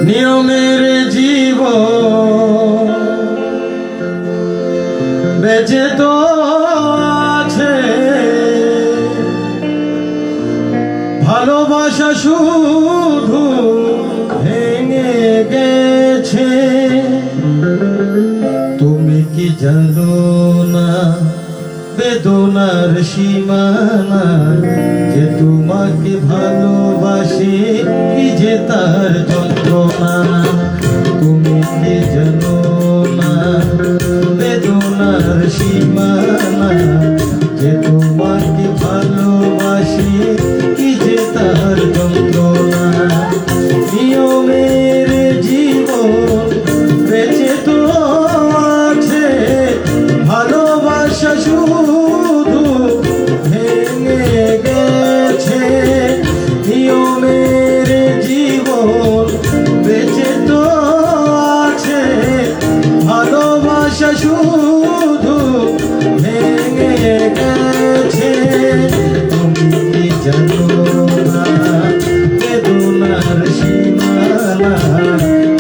নিয়মের জীবন বেঁচে তো আছে, ভালোবাসা শুধু ভেঙে গেছে। তুমি কি জানো না বেদনার সীমানা, যে তোমাকে ভালোবাসে কি যে তার যন্ত্রণা। তুমি কি জানো না বেদনার সীমানা, যে তোমাকে ভালোবাসে কি যে তার যন্ত্রণা। নিয়মের জীবন বেঁচে তো আছে, ভালোবাসা শুধু ভেঙে গেছে। নিয়মের জীবন বেঁচে তো আছে, ভালোবাসা শুধু ভেঙে গেছে। তুমি কি জানো না বেদনার সীমানা,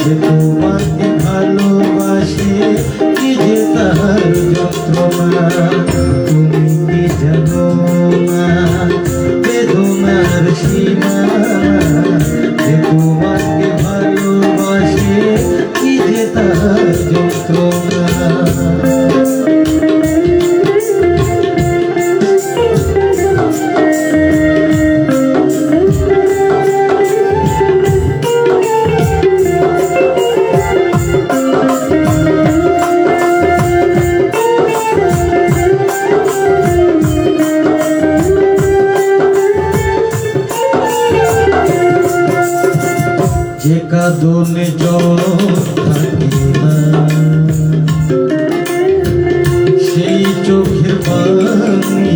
যে তোমাকে ভালোবাসে কি যে তার যন্ত্রণা। তুমি কি জানো না বেদনার সীমানা, যে তোমাকে ভালোবাসে কি যে তার যন্ত্রণা। যে কাঁদনে জল থাকে না, সেই চোখের পানি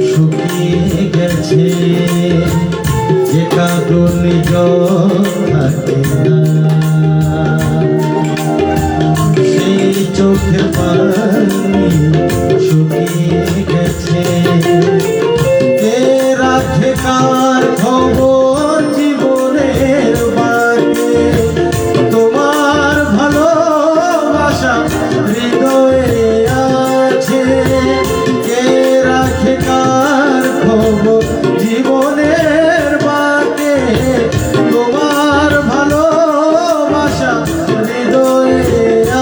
শুকিয়ে গেছে। যে কাঁদনে জল থাকে না, সেই চোখের পানি শুকিয়ে গেছে। কে রাখে কার খবর জীবনের বাকি, তোমার ভালোবাসা হৃদয়ে আছে। কে রাখে কার খবর জীবনের বাকি, তোমার ভালোবাসা হৃদয়ে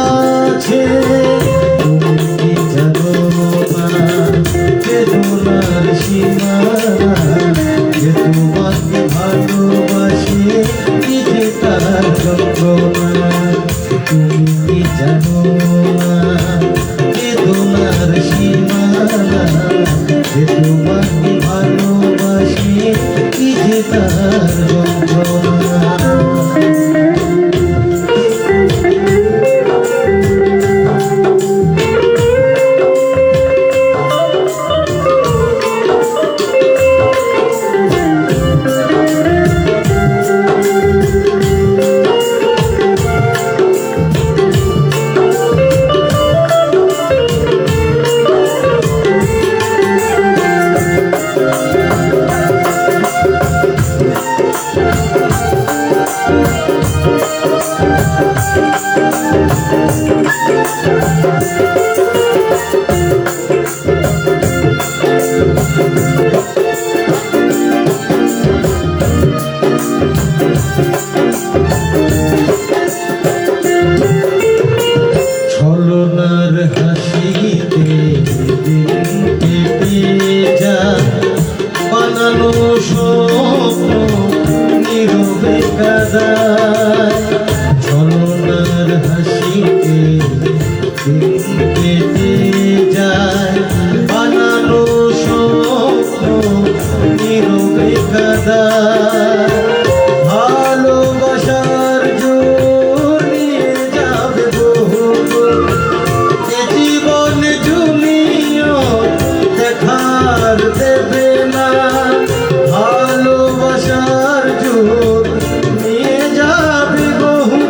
আছে। তুমি কি জানো না বেদনার সীমানা, যে তোমাকে ভালোবাসে কি যে তার যন্ত্রণা। তুমি কি জানো না বেদনার সীমানা, যে তোমাকে ভালোবাসে কি যে তার যন্ত্রণা। ছলনার হাসিতে দিন কেটে যায়, বানানো স্বপ্ন নীরবে কাঁদায়। ছলনার হাসিতে দিন কেটে যায়, বানানো স্বপ্ন নীরবে কাঁদায়। ভালোবাসার জোর নিয়ে যাবে বহু, এ জীবন জুনিও দেখার দেবে না। ভালোবাসার জোর নিয়ে যাবে বহু,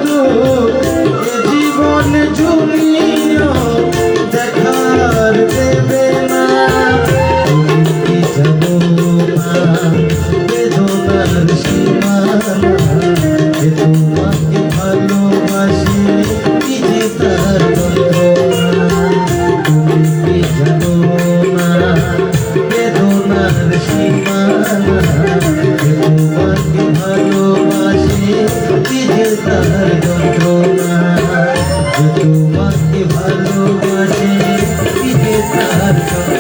এ জীবন সীমানা যে তোমাকে ভালোবাসে কি যে তার যন্ত্রণা যে তোমাকে ভালোবাসে কি যে তার যন্ত্রণা